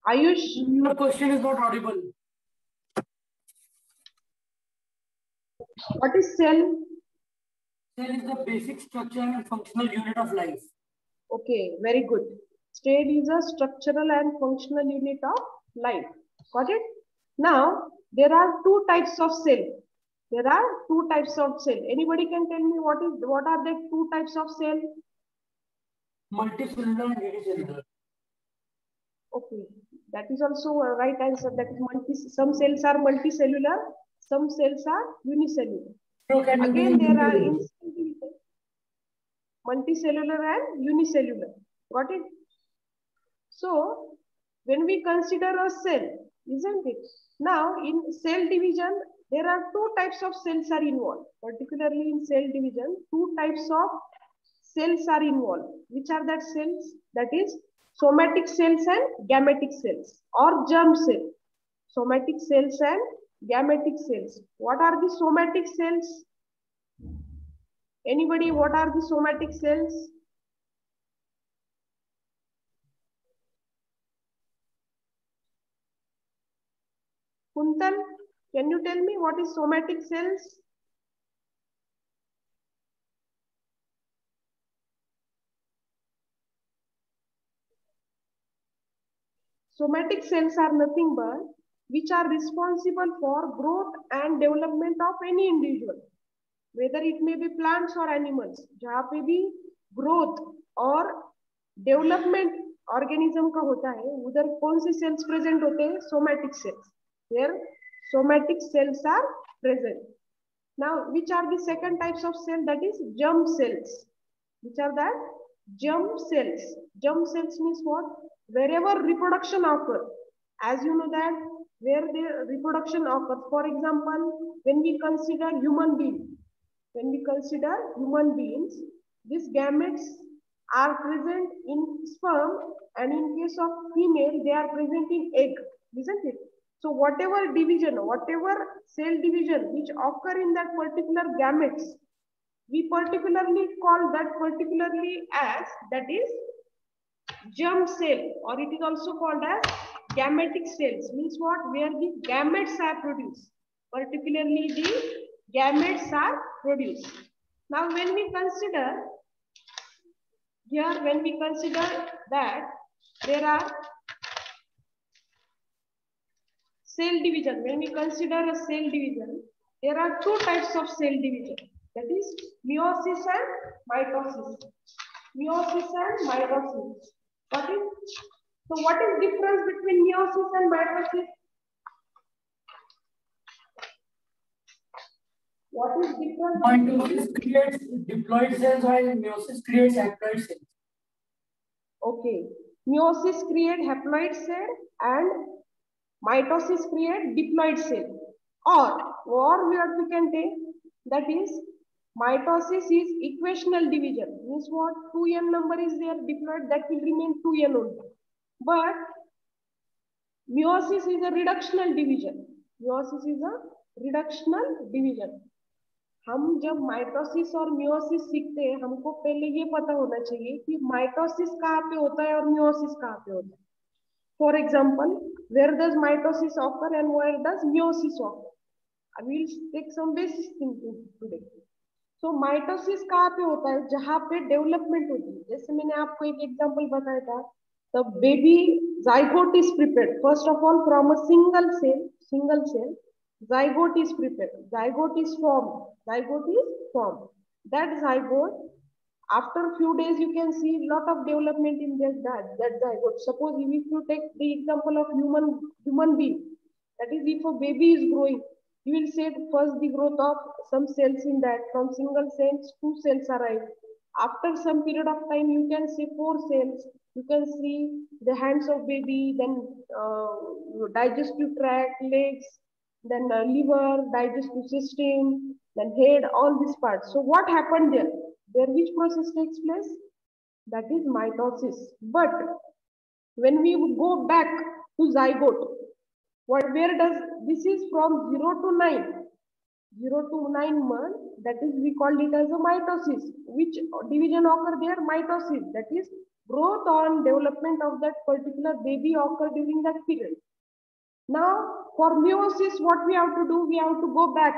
Ayush? Your question is not audible. What is cell? Cell is the basic structure and functional unit of life. Okay, very good. State is a structural and functional unit of life. Got it? Now, there are two types of cell. There are two types of cell. Anybody can tell me what are the two types of cell? Multicellular and unicellular. Okay, that is also a right answer. That is some cells are multicellular, some cells are unicellular. Again, there are multicellular and unicellular. Got it? So, when we consider a cell, isn't it? Now, in cell division, there are two types of cells are involved. Particularly in cell division, two types of cells are involved. Which are that cells? That is somatic cells and gametic cells or germ cell. Somatic cells and gametic cells. What are the somatic cells? Anybody, what are the somatic cells? Kuntal, can you tell me what is somatic cells? Somatic cells are nothing but which are responsible for growth and development of any individual, whether it may be plants or animals. जहाँ पे भी growth और development organism का होता है, उधर कौन से cells present होते हैं? Somatic cells. Here, somatic cells are present. Now, which are the second types of cell? That is germ cells. Which are that? Germ cells. Germ cells means what? Wherever reproduction occurs. As you know that where the reproduction occurs. For example, when we consider human beings, these gametes are present in sperm, and in case of female, they are present in egg, isn't it? So whatever division, whatever cell division which occur in that particular gametes, we particularly call that particularly as that is germ cell, or it is also called as gametic cells. Means what? Where the gametes are produced. Particularly the gametes are produced. Now when we consider that there are cell division, when we consider a cell division, there are two types of cell division. That is meiosis and mitosis. Meiosis and mitosis. Got it? So what is difference between meiosis and mitosis? What is difference? Mitosis creates diploid cells while meiosis creates haploid cells. Okay. Meiosis create haploid cell and mitosis create diploid cell. Or we can take that is mitosis is equational division. Means what? 2n number is there, diploid, that will remain 2n only. But meiosis is a reductional division. Meiosis is a reductional division. हम जब mitosis और meiosis सीखते हैं, हमको पहले ये पता होना चाहिए कि माइटोसिस कहाँ पे होता है और मियोसिस कहाँ पे होता है. For example, where does mitosis occur and where does meiosis occur? I will take some basic things today. So mitosis कहाँ पे होता है? जहाँ पे डेवलपमेंट होती है. जैसे मैंने आपको एक एग्जांपल बताया था, the baby zygote is prepared first of all from a single cell. Zygote is prepared. Zygote is formed. That zygote, after few days, you can see lot of development in that zygote. Suppose if you take the example of human being, that is, if a baby is growing, you will see first the growth of some cells in that. From single cells, two cells arise. After some period of time, you can see four cells. You can see the hands of baby, then digestive tract, legs, then liver, digestive system, then head, all these parts. So what happened there? There which process takes place? That is mitosis. But when we go back to zygote, where does this is from 0 to 9? 0 to 9 months, that is we call it as a mitosis. Which division occur there? Mitosis. That is growth or development of that particular baby occur during that period. Now for meiosis what we have to do, we have to go back,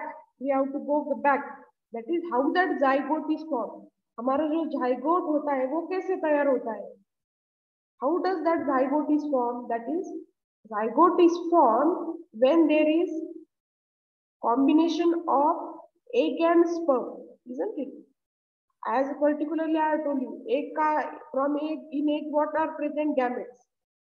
that is how that zygote is formed. हमारा जो zygote होता है वो कैसे तैयार होता है? How does that zygote is formed? That is, zygote is formed when there is combination of egg and sperm, isn't it? As particularly I have told you, egg का from egg, in egg what are present? Gametes.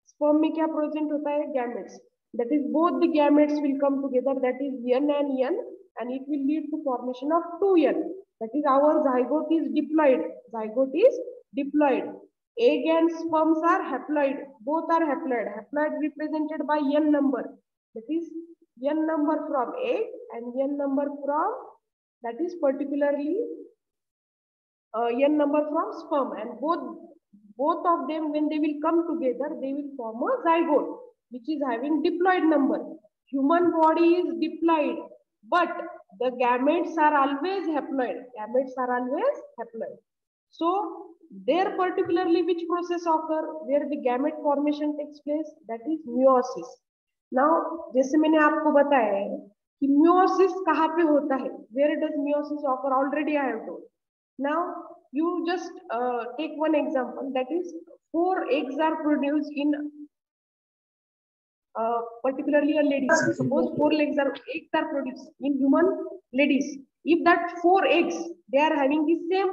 Sperm में क्या present होता है? Gametes. That is, both the gametes will come together, that is N, and it will lead to formation of 2N. That is, our zygote is diploid. Egg and sperms are haploid. Both are haploid. Haploid represented by N number. That is N number from egg and N number from, that is particularly N number from sperm, and both of them, when they will come together, they will form a zygote, which is having diploid number. Human body is diploid, but the gametes are always haploid. So there particularly which process occur where the gamete formation takes place? That is meiosis. Now जैसे मैंने आपको बताया है कि meiosis कहाँ पे होता है? Where does meiosis occur? Already I have told. Now you just take one example, that is 4 eggs are produced in particularly a lady. Suppose 4 eggs are produced in human ladies. If that 4 eggs, they are having the same,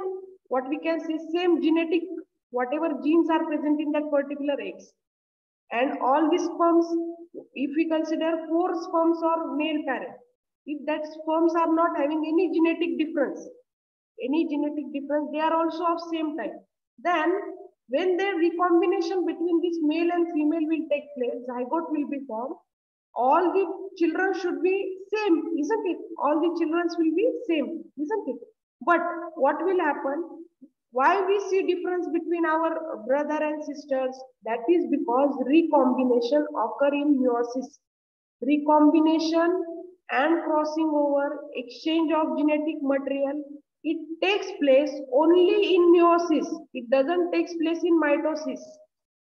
what we can say, same genetic, whatever genes are present in that particular eggs, and all the sperms, if we consider 4 sperms or male parent, if that sperms are not having any genetic difference, they are also of same type, then when the recombination between this male and female will take place, zygote will be formed, all the children should be same, isn't it? All the children will be same, isn't it? But what will happen? Why we see difference between our brother and sisters? That is because recombination occur in meiosis. Recombination and crossing over, exchange of genetic material, it takes place only in meiosis. It doesn't take place in mitosis.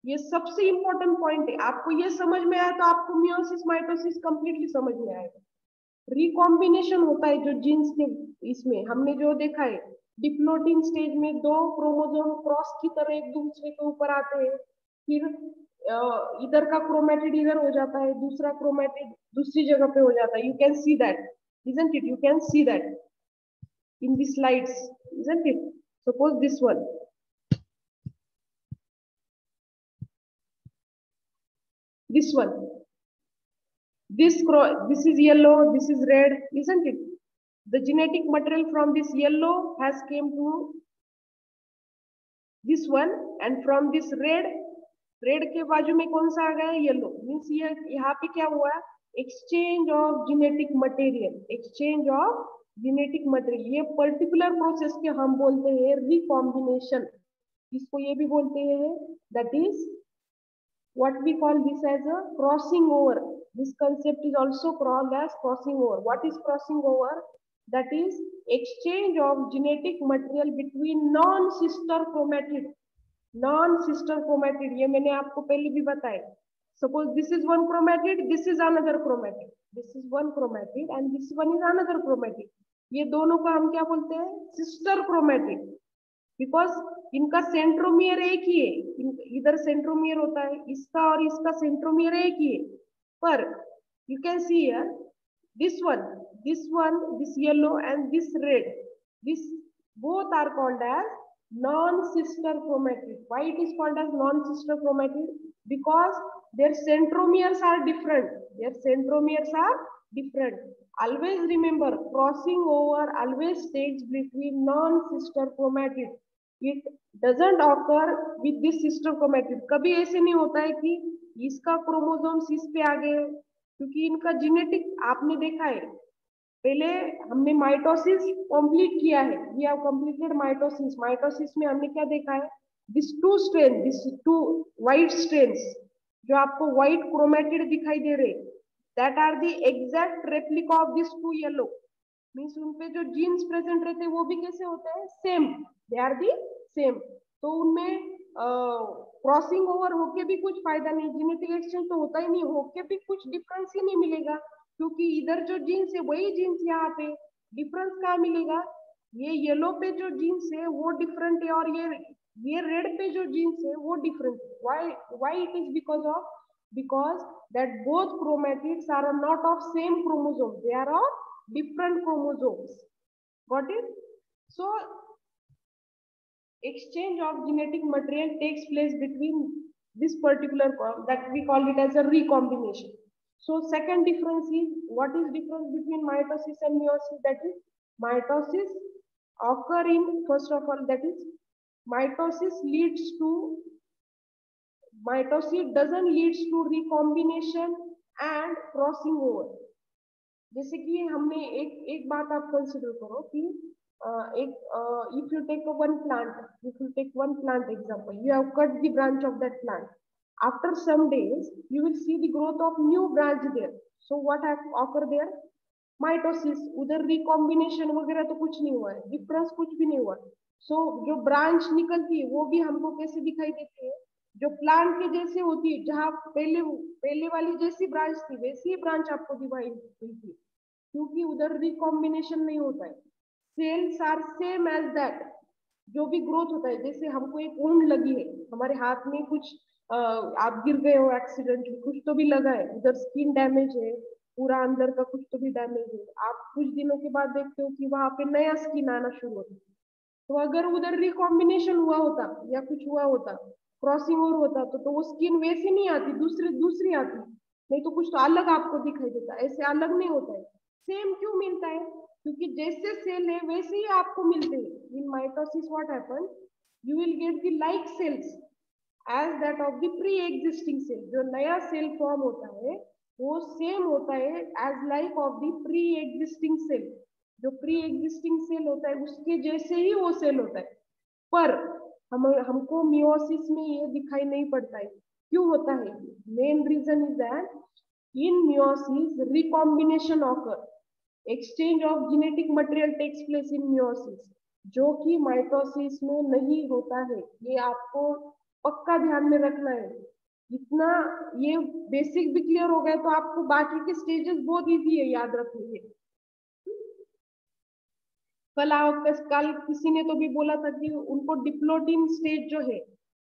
ये सबसे important point है. आपको ये समझ में आया तो आपको meiosis, mitosis completely समझ में आएगा. Recombination होता है जो जीन्स के, इसमें हमने जो देखा है डिप्लोटिंग स्टेज में 2 क्रोमोसोम क्रॉस की तरह एक दूसरे के ऊपर आते हैं, फिर इधर का क्रोमेटिड इधर हो जाता है, दूसरा क्रोमेटिड दूसरी जगह पे हो जाता है. You can see that, isn't it? You can see that in the slides, isn't it? Suppose this one. This one. This is yellow, this is red, isn't it? The genetic material from this yellow has came to this one, and from this red के बाजू में कौन सा आ गया? Yellow. Means ये यहाँ पे क्या हुआ? Exchange of genetic material. ये पर्टिकुलर प्रोसेस के हम बोलते हैं रिकॉम्बिनेशन. इसको ये भी बोलते हैं, that is what we call this as a crossing over. This concept is also called as crossing over. What is crossing over? That is exchange of genetic material between non-sister chromatid. ये मैंने आपको पहले भी बताया. Suppose this is one chromatid, this is another chromatid. This is one chromatid and this one is another chromatid. ये दोनों का हम क्या बोलते हैं? Sister chromatid. बिकॉज इनका सेंट्रोमियर एक ही है. इधर सेंट्रोमियर होता है, इसका और इसका सेंट्रोमियर एक ही है. पर you can see here this yellow and this red, this both are called as non-sister chromatid. Why it is called as non-sister chromatid? Because their centromeres are different. Always remember, crossing over always takes between non-sister chromatid. It doesn't occur with this sister chromatid. कभी ऐसे नहीं होता है कि इसका chromosomes इस पे आ गए, क्योंकि इनका जेनेटिक आपने देखा है. पहले हमने माइटोसिस कंप्लीट किया है. वी हैव कंप्लीटेड माइटोसिस में हमने क्या देखा है? दिस टू व्हाइट स्ट्रेन्स जो आपको व्हाइट क्रोमेटिड दिखाई दे रहे, that are the exact replica of this two yellow. Means उन पे जो जीन्स प्रेजेंट रहते हैं वो भी कैसे होते हैं? Same. They are the same. तो उनमें क्रॉसिंग ओवर होके भी कुछ फायदा नहीं, जेनेटिक एक्सचेंज तो होता ही नहीं, होके भी कुछ डिफरेंस ही नहीं मिलेगा, क्योंकि इधर जो जीन्स है वही जीन्स यहाँ पे, डिफरेंस कहाँ मिलेगा? ये येलो पे जो जीन्स है वो डिफरेंट है, और ये रेड पे जो जीन्स है वो डिफरेंट है. Why it is? Because that both chromatids are not of same chromosome, they are of different chromosomes. Got it? So exchange of genetic material takes place between this particular that we call it as a recombination. So second difference is, what is difference between mitosis and meiosis? That is, mitosis occur in, first of all, that is, mitosis leads to, mitosis doesn't leads to recombination and crossing over. जैसे कि हमने एक बात आप consider करो कि एक if you take one plant example, you have cut the branch of that plant. After some days, you will see the growth of new branch there. So what have occur there? Mitosis. उधर recombination वगैरह तो कुछ नहीं हुआ है, difference कुछ भी नहीं हुआ. सो जो ब्रांच निकलती है वो भी हमको कैसे दिखाई देती है? जो प्लांट के जैसे होती है, जहाँ पहले वाली जैसी ब्रांच थी वैसी ही ब्रांच आपको दिखाई देती है, क्योंकि उधर रिकॉम्बिनेशन नहीं होता है. Cells are same as that. जो भी ग्रोथ होता है, जैसे हमको एक वुंड लगी है हमारे हाथ में, कुछ आप गिर गए हो एक्सीडेंटली, कुछ तो भी लगा है, उधर स्किन डैमेज है, पूरा अंदर का कुछ तो भी डैमेज है. आप कुछ दिनों के बाद देखते हो कि वहां पे नया स्किन आना शुरू होता है. तो अगर उधर रिकॉम्बिनेशन हुआ होता या कुछ हुआ होता, क्रॉसिंग ओवर होता, तो वो स्किन वैसी नहीं आती, दूसरी आती, नहीं तो कुछ तो अलग आपको दिखाई देता. ऐसे अलग नहीं होता है, सेम क्यों मिलता है? क्योंकि जैसे सेल है वैसे ही आपको मिलते हैं. In mitosis what happen, you will get the like cells as that of the pre existing cell. जो नया सेल फॉर्म होता है वो सेम होता है as like of the pre existing cell. जो प्री एग्जिस्टिंग सेल होता है उसके जैसे ही वो सेल होता है. पर हमको मियोसिस में ये दिखाई नहीं पड़ता है. क्यों होता है? Main reason is that in meiosis recombination occur, exchange of genetic material takes place in meiosis, जो कि माइटोसिस में नहीं होता है. ये आपको पक्का ध्यान में रखना है. इतना ये बेसिक भी क्लियर हो गया तो आपको बाकी के स्टेजेस बहुत इजी है याद रखने के. कल किसी ने तो भी बोला था कि उनको डिप्लोटिन स्टेज जो है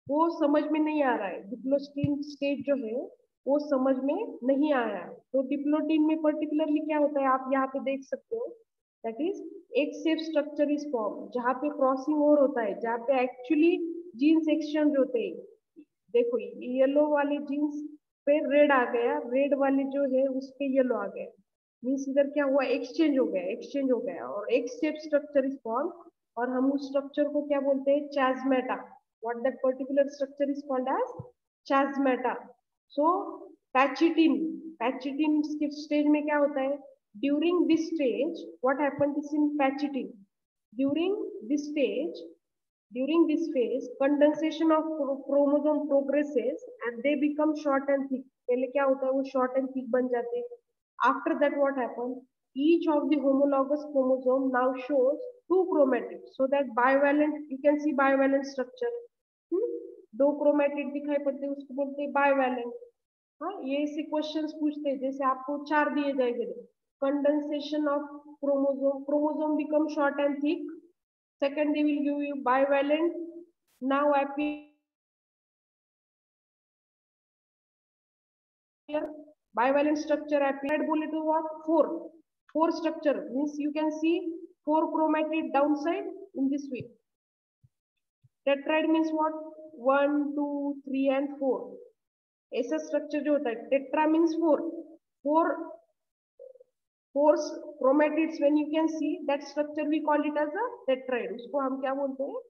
वो समझ में नहीं आ रहा है. डिप्लोटिन स्टेज जो है वो समझ में नहीं आया है. तो डिप्लोटिन में पर्टिकुलरली क्या होता है आप यहाँ पे देख सकते हो. दैट इज एक सेफ स्ट्रक्चर इज फॉर्म, जहाँ पे क्रॉसिंग ओवर होता है, जहाँ पे एक्चुअली जीन्स एक्सचेंज होते हैं. देखो येलो वाले जीन्स पे रेड आ गया, रेड वाले जो है उस पे येलो आ गया, मीन्स इधर क्या हुआ? एक्सचेंज हो गया और एक स्टेप स्ट्रक्चर इज फॉर्म. और हम उस स्ट्रक्चर को क्या बोलते हैं? Chiasmata. What that particular structure is called as chiasmata. So pachytene stage में क्या होता है? During this stage what happens in pachytene? During this stage, during this phase, condensation of chromosome progresses and they become short and thick. पहले क्या होता है? वो short and thick बन जाते हैं. After that what happens? Each of the homologous chromosome now shows two chromatids, so that bivalent, you can see bivalent structure. दो chromatid दिखाई पड़ते हैं, उसको बोलते हैं बाइवैलेंट. हाँ, ये ऐसे क्वेश्चंस पूछते हैं, जैसे आपको 4 दिए जाएंगे. Condensation of chromosome become short and thick. Second, they will give you bivalent. Now appear bivalent structure appeared. बोले तो what? Four structure means you can see 4 chromatid downside in this way. Tetrad means what? 1, 2, 3 and 4. ऐसा structure जो होता है. Tetra means 4 chromatids. When you can see that structure we call it as a tetrad. उसको हम क्या बोलते हैं?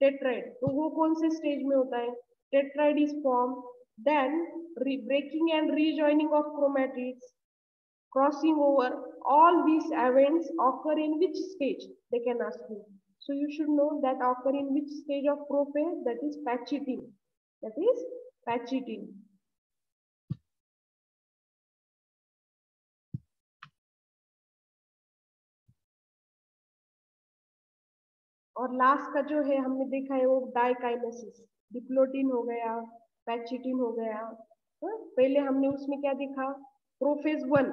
टेट्राइड. तो वो कौन से स्टेज में होता है? Tetrad is form. Then breaking and rejoining of chromatids, crossing over, all these events occur in which stage? They can ask you. So you should know that occur in which stage of prophase? That is patchitin. और last का जो है हमने देखा है वो diakinesis. Diplotene हो गया, पैचिटिन हो गया। पहले हमने उसमें क्या देखा, प्रोफेज वन,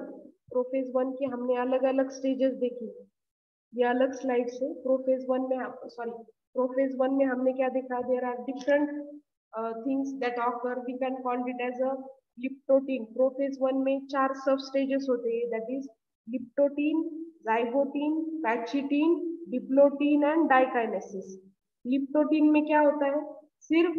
प्रोफेज वन के हमने अलग अलग स्टेजेस देखी, ये अलग स्लाइड से। प्रोफेज वन में, सॉरी, प्रोफेज वन में हमने क्या देखा, there are different things that occur, we can call it as a leptotene. Prophase one में 4 सब स्टेजेस होते हैं, that is leptotene, zygotene, pachytene, diplotene and diakinesis. Leptotene में क्या होता है, सिर्फ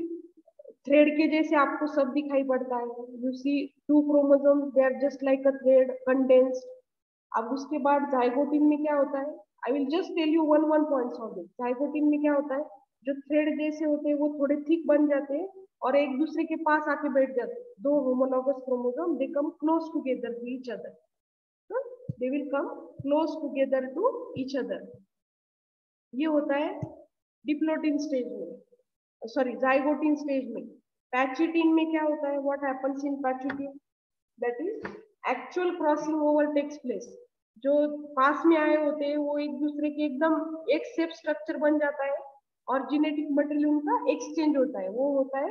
थ्रेड के जैसे आपको सब दिखाई पड़ता है, you see 2 chromosome, they are just like a thread condensed. अब उसके बाद जाइगोटीन में क्या होता है, I will just tell you one points of this. Zygotene में क्या होता है, जो थ्रेड जैसे होते हैं वो थोड़े थिक बन जाते हैं और एक दूसरे के पास आके बैठ जाते हैं। 2 homologous chromosome, they come close together to each other, they will come close together to each other. ये होता है डिप्लोटिन स्टेज में, सॉरी जाइगोटीन स्टेज में। पैचिटीन में क्या होता है, what happens in pachytene, that is actual crossing over takes place. जो पास में आए होते हैं वो एक दूसरे के एकदम एक सेप स्ट्रक्चर बन जाता है और जेनेटिक मटेरियल उनका एक्सचेंज होता है, वो होता है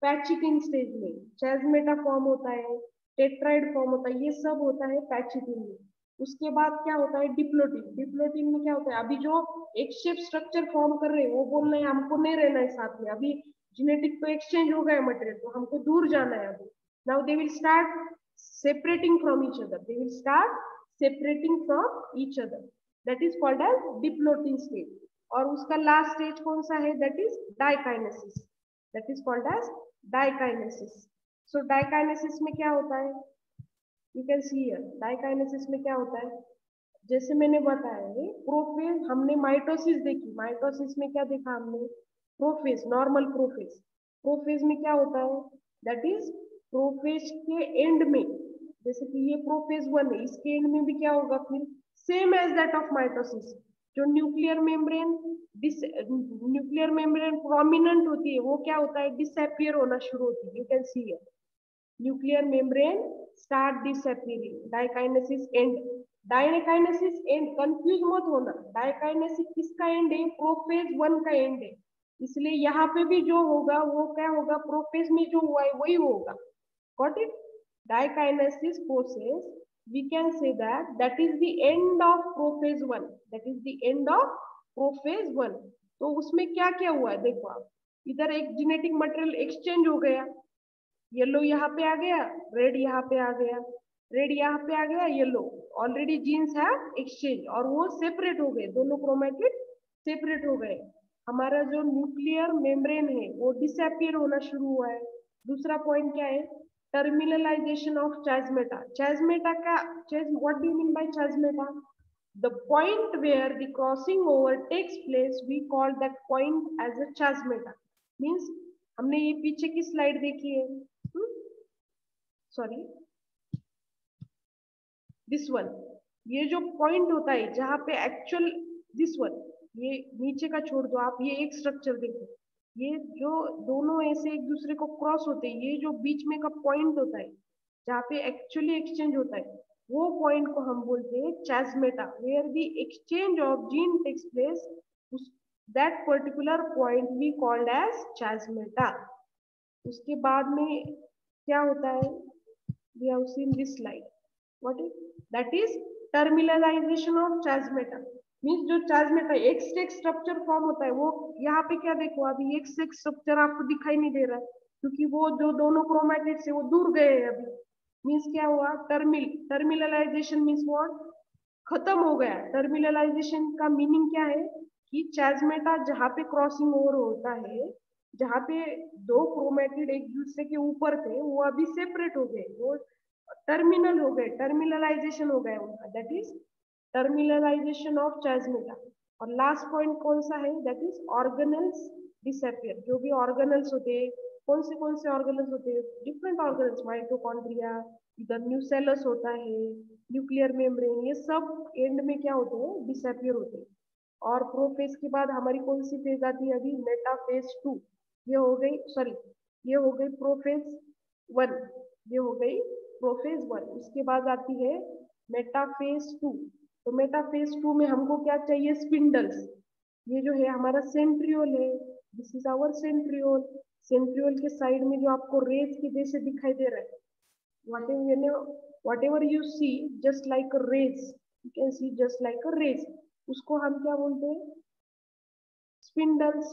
पैचिटिन स्टेज में। चैजमेटा फॉर्म होता है, टेट्राइड फॉर्म होता है, ये सब होता है पैचिटिन में। उसके बाद क्या होता है, डिप्लोटिन। डिप्लोटिन में क्या होता है, अभी जो एक शेप स्ट्रक्चर फॉर्म कर रहे हैं वो बोल रहे हैं हमको नहीं रहना है साथ में, अभी जेनेटिक तो एक्सचेंज हो गया मटेरियल, तो हमको दूर जाना है अभी। Now they will start separating from each other, they will start separating from each other, that is called as diplotin stage। और उसका लास्ट स्टेज कौन सा है, that is diakinesis, that is called as diakinesis. So diakinesis में क्या होता है, you can see here, diakinesis में क्या होता है, जैसे मैंने बताया है प्रोफेज, हमने माइटोसिस देखी, माइटोसिस में क्या देखा हमने, प्रोफेज, नॉर्मल प्रोफेज। प्रोफेज में क्या होता है, दैट इज प्रोफेज के एंड में, जैसे कि ये प्रोफेज वन है, इसके एंड में भी क्या होगा फिर, same as that of mitosis. जो nuclear membrane, nuclear membrane prominent होती है वो क्या होता है, डिसअपियर होना शुरू होती है। You can see here, nuclear membrane start disappearing, diakinesis and. Diakinesis and confuse मत होना, डाइकाइनेसिस किसका एंड है, प्रोफेज वन का एंड है, इसलिए यहाँ पे भी जो होगा वो क्या होगा, प्रोफेज में जो हुआ है वही होगा। Got it, diakinesis process, we can say that that is the end of prophase 1, that is the end of prophase 1। तो उसमें क्या क्या हुआ है देखो आप, इधर एक जेनेटिक मटेरियल एक्सचेंज हो गया, येलो यहाँ पे आ गया, रेड यहाँ पे आ गया, रेड यहाँ पे आ गया, येलो, ऑलरेडी जीन्स है एक्सचेंज और वो सेपरेट हो गए, दोनों क्रोमेटिड सेपरेट हो गए। हमारा जो न्यूक्लियर मेम्ब्रेन है वो डिसअपियर होना शुरू हुआ है। दूसरा पॉइंट क्या है, terminalization of chasmata। chasmata का what do you mean by chasmata, the point where the crossing over takes place, we call that point as a chasmata। means हमने ये पीछे की स्लाइड देखी है, सॉरी दिस वन, ये जो पॉइंट होता है जहाँ पे एक्चुअल, दिस वन, ये नीचे का छोड़ दो आप, ये एक स्ट्रक्चर देखो, ये जो दोनों ऐसे एक दूसरे को क्रॉस होते हैं, ये जो बीच में का पॉइंट होता है जहाँ पे एक्चुअली एक्सचेंज होता है, वो पॉइंट को हम बोलते हैं chiasmata, where the exchange of gene takes place, that particular point we called as chiasmata. उसके बाद में क्या होता है, we have seen this slide, what is, that is terminalisation of chiasmata. Means जो चैस्मेटा एक स्टेक स्ट्रक्चर फॉर्म होता है, वो यहाँ पे क्या देखो, अभी एक स्टेक स्ट्रक्चर आपको दिखाई नहीं दे रहा है क्योंकि वो जो दोनों क्रोमैटिड से वो दूर गए हैं अभी। मीन्स क्या हुआ, टर्मिनलाइजेशन मीन्स व्हाट, खत्म हो गया। टर्मिनलाइजेशन का मीनिंग क्या है कि चैस्मेटा जहाँ पे क्रॉसिंग ओवर होता है, जहाँ पे दो क्रोमैटिड एक दूसरे के ऊपर थे, वो अभी सेपरेट हो गए, वो टर्मिनल हो गए, टर्मिनलाइजेशन हो गया उनका, दैट इज टर्मिनलाइजेशन ऑफ चैस्मेटा। और लास्ट पॉइंट कौन सा है, दैट इज ऑर्गेनल्स डिसअपियर। जो भी ऑर्गेनल्स होते हैं, कौन से ऑर्गेनल्स होते हैं, डिफरेंट ऑर्गेनल्स, माइटोकॉन्ड्रिया, इधर न्यूसेलस होता है, न्यूक्लियर मेम्ब्रेन, ये सब एंड में क्या होते हैं, डिसअपियर होते हैं। और प्रोफेज के बाद हमारी कौन सी फेज आती है अभी, मेटाफेज 2। ये हो गई, सॉरी ये हो गई प्रोफेज 1, ये हो गई प्रोफेज 1। उसके बाद आती है मेटाफेज 2। तो मेटाफेज 2 में हमको क्या चाहिए, स्पिंडल्स। ये जो है हमारा सेंट्रियोल है, this is our centriole. Centriole के साइड में जो आपको रेज के जैसे दिखाई दे रहा है, whatever you see just like a rays, you can see just like a rays, उसको हम क्या बोलते हैं? स्पिंडल्स,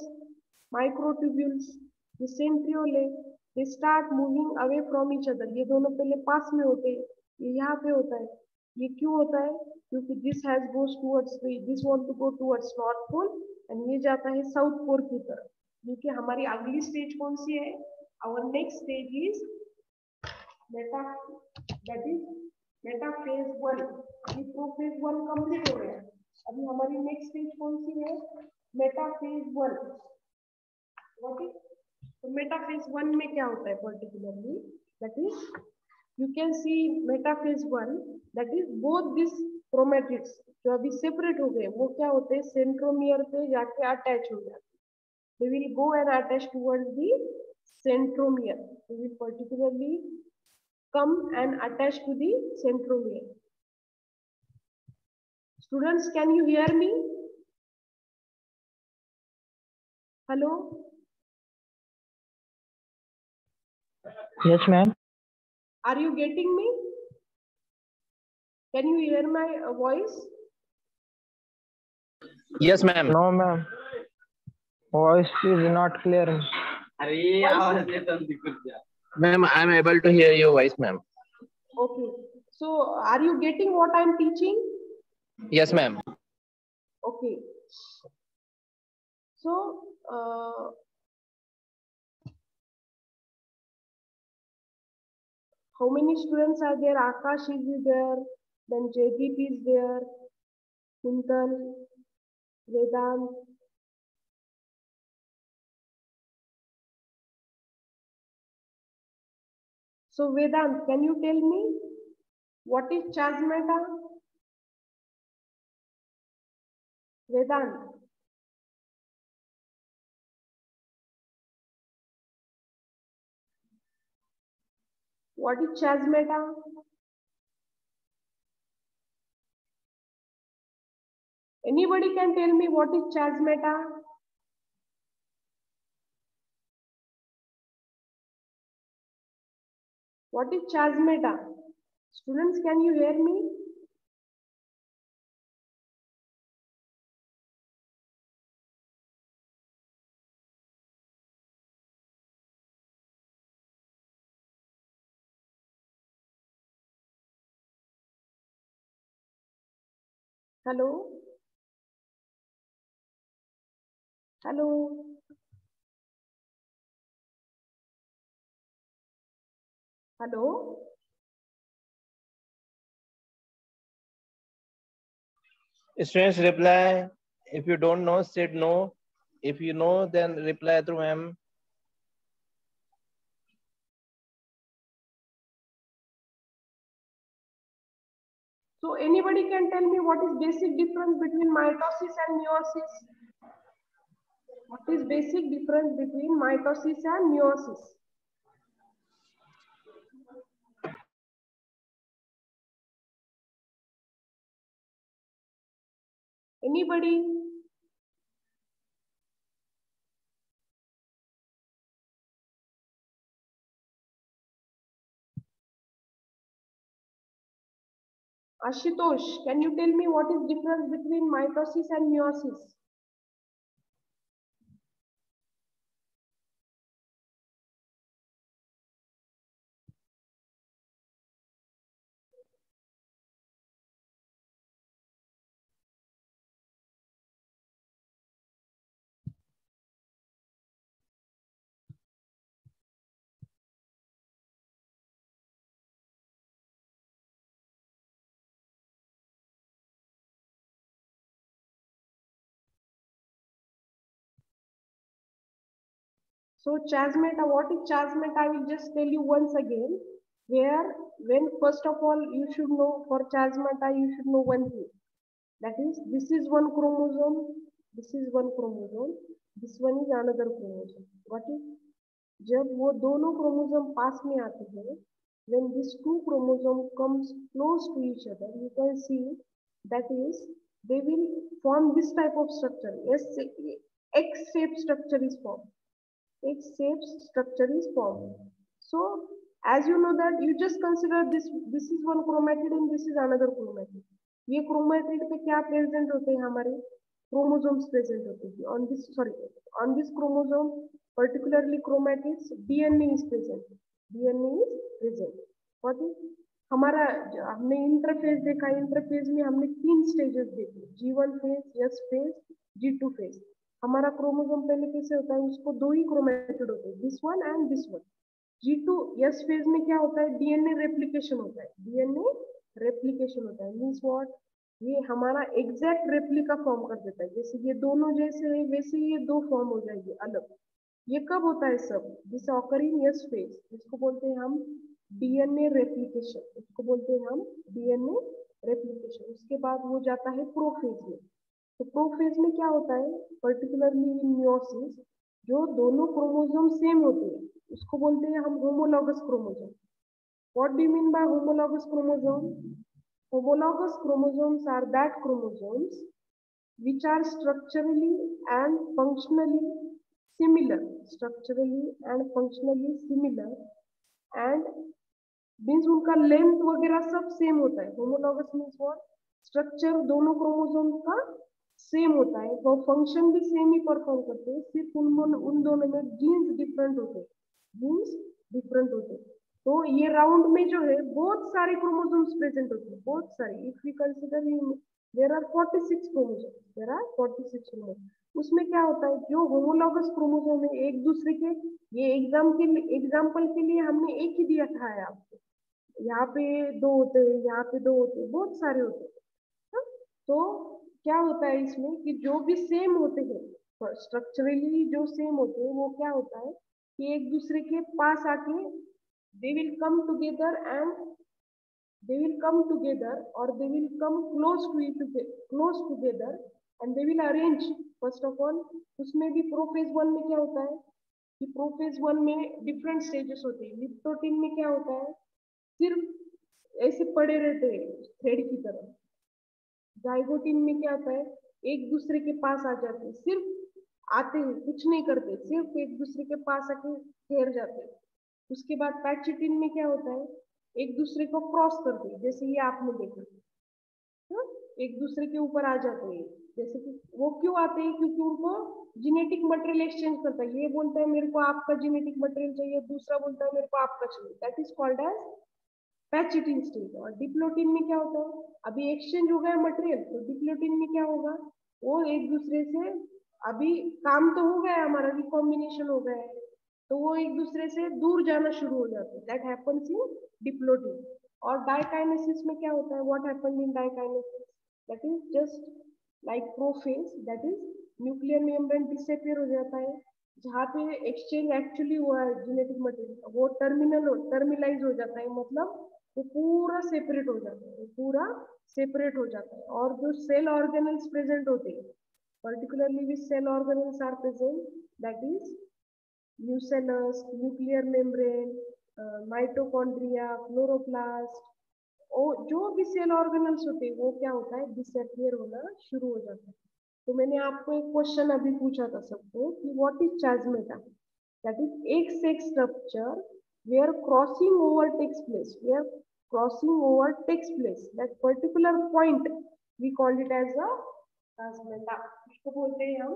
माइक्रोट्यूब्यूल्स, ये सेंट्रियोल है, they start moving away from each other, ये दोनों पहले पास में होते हैं, ये यहाँ पे होता है, ये क्यों होता है? क्योंकि this has goes towards, this want to go towards north pole and ये जाता है साउथ पोल की तरफ। देखिए हमारी अगली स्टेज कौन सी है? Our next stage is meta, that is metaphase 1। अभी प्रोफेज 1 कंप्लीट हो गया, अभी हमारी नेक्स्ट स्टेज कौन सी है? मेटाफेज 1। ओके, तो मेटाफेज 1 में क्या होता है particularly? That is you can see metaphase 1, that is both these chromatids जो अभी सेपरेट हो गए वो क्या होते हैं? सेंट्रोमियर पे जाके अटैच हो जाते, they will go and attach towards the centromere, they will particularly come and attach to the centromere. Students, can you hear me? Hello? Yes, ma'am. Are you getting me? Can you hear my voice? Yes, ma'am. No, ma'am. Voice is not clear. Ma'am, I'm able to hear your voice, ma'am. Okay. So, are you getting what I'm teaching? Yes, ma'am. Okay. So, how many students are there? Akash is there, then Jaydeep is there, Kuntal, Vedant. So Vedant, can you tell me what is charge matter? Vedant. What is charge matter? Anybody can tell me what is charge matter? What is charge matter? Students, can you hear me? Hello? Hello? Hello? Students reply. If you don't know, said no. If you know, then reply through ma'am. So anybody can tell me what is basic difference between mitosis and meiosis? What is basic difference between mitosis and meiosis? Anybody? Ashutosh, can you tell me what is difference between mitosis and meiosis? So chasmata, what is chasmata? I will just tell you once again. When first of all you should know for chasmata, you should know one thing. That is, this is one chromosome, this is one chromosome, this one is another chromosome. What is? जब वो दोनों chromosome पास में आते हैं, when these two chromosome comes close to each other, you can see that is they will form this type of structure. Yes, X-shaped structure is formed. एक safe structure is form. So as you know that you just consider this is one chromatid and this is another chromatid. ये chromatid पे क्या present होते हैं, हमारे chromosomes present होते हैं. on this chromosome particularly chromatids DNA is present. what is हमारा हमने इंटरफेज देखा. इंटरफेज में हमने 3 स्टेजेस देखे, G1 phase, S phase, G2 phase. हमारा क्रोमोसोम पहले कैसे होता है, उसको 2 ही क्रोमैटिड होते हैं, this one and this one. G2 S phase में क्या होता है, डीएनए रेप्लिकेशन होता है. मीन्स व्हाट, ये हमारा एग्जैक्ट रेप्लिका फॉर्म कर देता है. जैसे ये दोनों जैसे है वैसे ये 2 फॉर्म हो जाएंगे अलग. ये कब होता है सब, जिसे ऑकर इन S फेज, इसको बोलते हैं हम डीएनए रेप्लिकेशन. उसके बाद वो जाता है प्रोफेज में. तो प्रोफेज में क्या होता है, पर्टिकुलरली इन मियोसिस जो दोनों क्रोमोसोम सेम होते हैं उसको बोलते हैं हम homologous chromosome. What do you mean by homologous chromosome? Homologous chromosomes are that chromosomes which are structurally and functionally similar, and means उनका लेंथ वगैरह सब सेम होता है. होमोलॉगस मीन्स व्हाट, स्ट्रक्चर दोनों क्रोमोसोम का सेम होता है, वो फंक्शन भी सेम ही परफॉर्म करते हैं, सिर्फ उन दोनों में जीन्स डिफरेंट होते हैं. तो ये राउंड में जो है बहुत सारे क्रोमोसोम्स प्रेजेंट होते हैं, बहुत सारे. If we consider there are 46 chromosomes. उसमें क्या होता है, जो होमोलॉगस क्रोमोसोम है एक दूसरे के, ये एग्जाम्पल के लिए हमने एक ही दिया था है आपको. यहाँ पे 2 होते हैं, यहाँ पे 2 होते हैं, बहुत सारे होते हैं. तो क्या होता है इसमें कि जो भी सेम होते हैं, स्ट्रक्चरली जो सेम होते हैं, वो क्या होता है कि एक दूसरे के पास आके they will come together or they will come close together and they will arrange. first of all उसमें भी प्रोफेज 1 में क्या होता है कि प्रोफेज 1 में डिफरेंट स्टेजेस होते हैं. लिप्टोटिन में क्या होता है, सिर्फ ऐसे पड़े रहते हैं थ्रेड की तरह. जाइगोटिन में क्या होता है, एक दूसरे के पास आ जाते हैं, सिर्फ आते हैं, कुछ नहीं करते, सिर्फ एक दूसरे के पास आके ठहर जाते हैं. उसके बाद पैचिटिन में क्या होता है, एक दूसरे को क्रॉस करते हैं, जैसे ये आपने देखा, एक दूसरे के ऊपर आ जाते हैं. जैसे कि वो क्यों आते हैं, क्योंकि उनको जेनेटिक मटेरियल एक्सचेंज करता है. ये बोलता है मेरे को आपका जेनेटिक मटेरियल चाहिए, दूसरा बोलता है मेरे को आपका चाहिए. That is called as pachytene stage. और डिप्लोटिन में क्या होता है, अभी एक्सचेंज हो गया मटेरियल, तो डिप्लोटिन में क्या होगा, वो एक दूसरे से अभी काम तो हो गया हमारा, रिकॉम्बिनेशन हो गया है, तो वो एक दूसरे से दूर जाना शुरू हो जाते हैं. That happens in diplotene. और डाइकाइनेसिस में क्या होता है, what happens in diakinesis, that is just like prophase, that is nuclear membrane disappear हो जाता है. जहाँ पे एक्सचेंज एक्चुअली हुआ है जेनेटिक मटेरियल, वो टर्मिलाइज हो जाता है, मतलब वो पूरा सेपरेट हो जाता है. और जो सेल ऑर्गेनल्स प्रेजेंट होते हैं, particularly which cell organelles are present, that is nucellus, nuclear membrane, mitochondria, chloroplast. और जो भी सेल ऑर्गेनल्स होते हैं वो क्या होता है, डिसअपियर होना शुरू हो जाता है. तो मैंने आपको एक क्वेश्चन अभी पूछा था सबको कि व्हाट इज चार्जमेटा. दैट इज एक sex structure where crossing over takes place. That particular point we call it as a चार्जमेटा. इसको बोलते हैं हम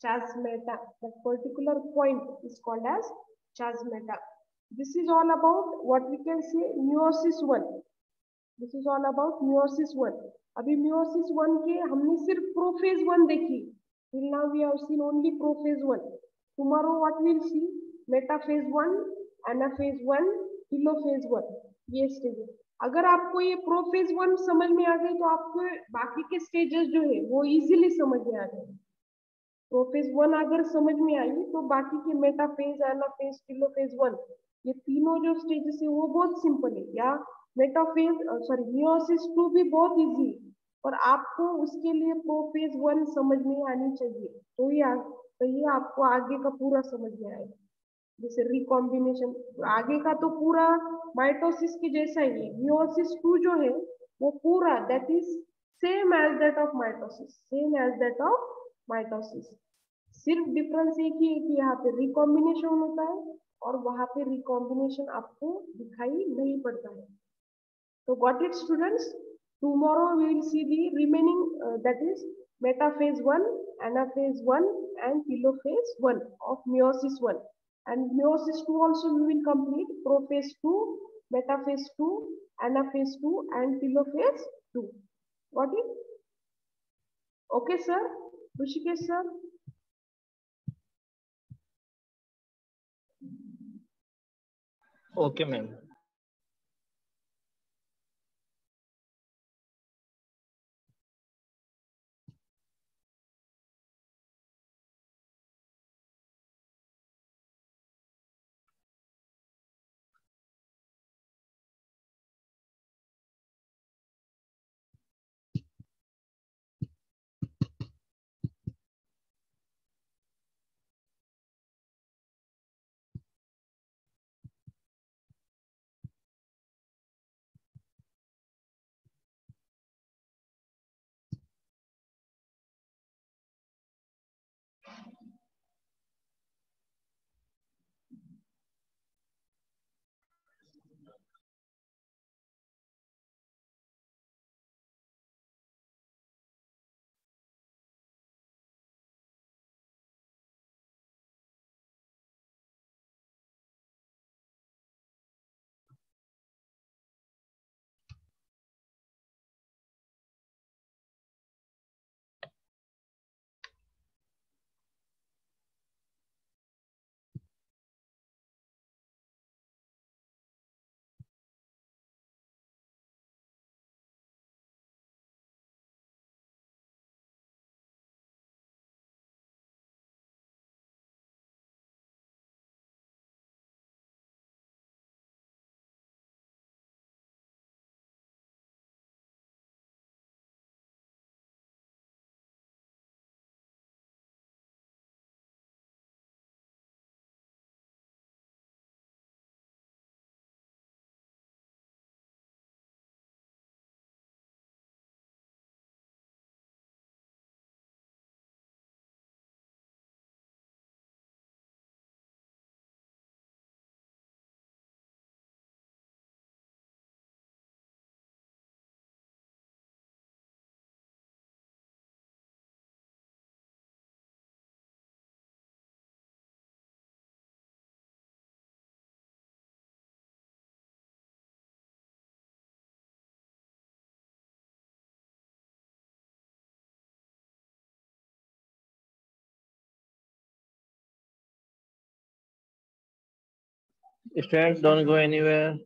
चार्जमेटा. That particular point is called as चार्जमेटा. This is all about what we can say meiosis 1. अभी meiosis 1 के हमने सिर्फ prophase 1 देखी. Till now we have seen only prophase 1. Tomorrow what we'll see, metaphase 1, anaphase 1, telophase 1. ये stage. अगर आपको ये prophase 1 समझ में आ गई तो आपको बाकी के स्टेजेस जो है वो इजीली समझ में आ जाएंगे. प्रोफेज 1 अगर समझ में आई तो बाकी के मेटाफेज, एनाफेज, टेलोफेज 1, ये तीनों जो स्टेजेस है वो बहुत सिंपल है. या मियोसिस 2 भी बहुत इजी है, पर आपको उसके लिए प्रोफेज 1 समझ में आनी चाहिए, तो ये आपको आगे का पूरा समझ में आएगा. जैसे रिकॉम्बिनेशन आगे का तो पूरा माइटोसिस के जैसा ही है. मियोसिस 2 जो है वो पूरा that is same as that of mitosis. सिर्फ डिफरेंस एक ही है कि यहाँ पे रिकॉम्बिनेशन होता है और वहां पे रिकॉम्बिनेशन आपको दिखाई नहीं पड़ता है. So got it, students? Tomorrow we will see the remaining, that is metaphase 1, anaphase 1 and telophase 1 of meiosis 1. And meiosis 2 also we will complete, prophase 2, metaphase 2, anaphase 2 and telophase 2. Got it? Okay, sir? Rishikesh, sir? Okay, ma'am. Students, don't go anywhere.